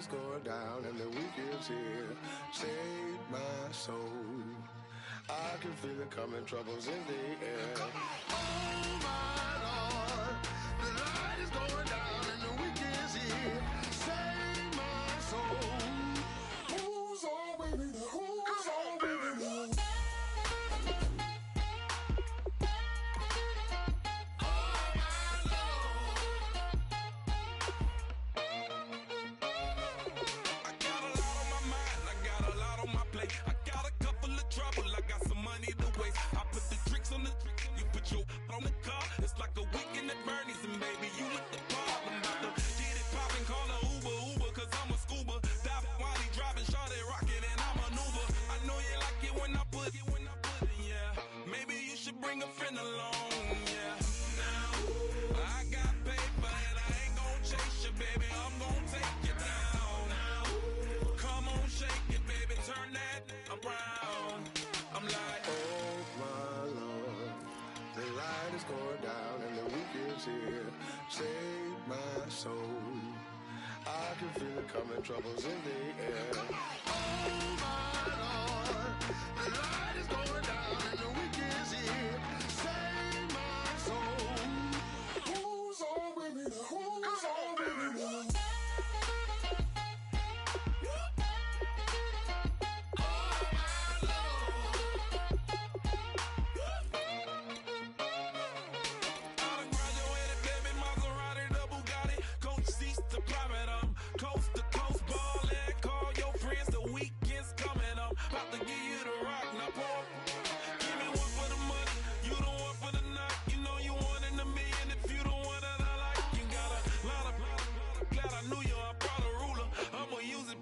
is going down and the weekend's here. Save my soul. I can feel it coming, troubles in the air. Oh my Lord, the light is going down and the weekend's here. Save my soul. Who's all with me? Who's all with me? On the car, it's like a weekend at Bernie's, and baby, you look the part. I'm about to get it poppin', call a Uber, cause I'm a scuba. Dive while he driving, shawty rockin', and I maneuver. I know you like it when I put it, yeah. Maybe you should bring a friend along, yeah. Now, I got paper, and I ain't gon' chase you, baby, I'm gon' take you down. Now, come on, shake it, baby, turn that around. I'm like, oh my Lord, the light is going down and the weekend's here. Save my soul. I can feel it coming, troubles in the air. Oh my Lord, the light is going down and the weekend's here. Save my soul. Who's all with me? Who's all with me?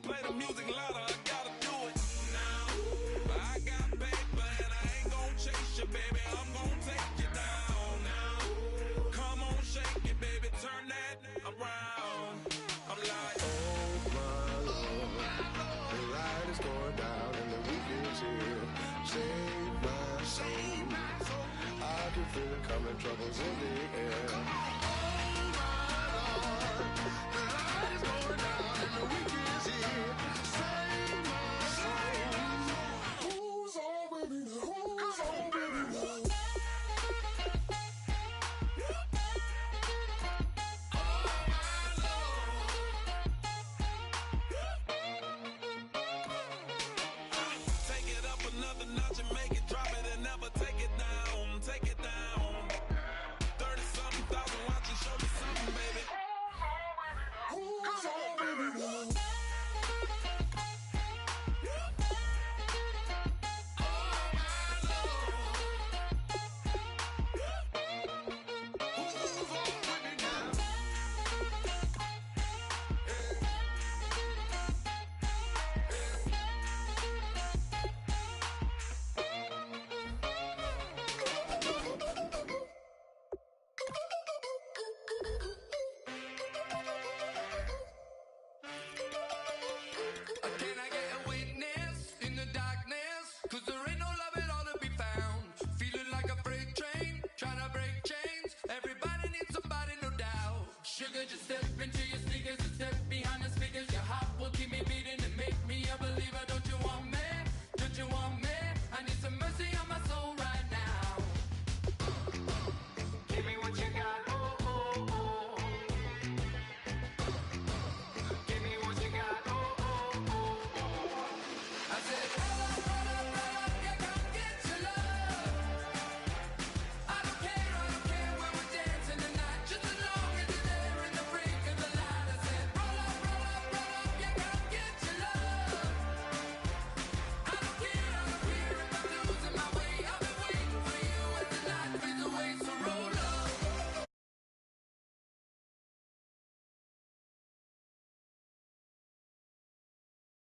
play the music louder. I gotta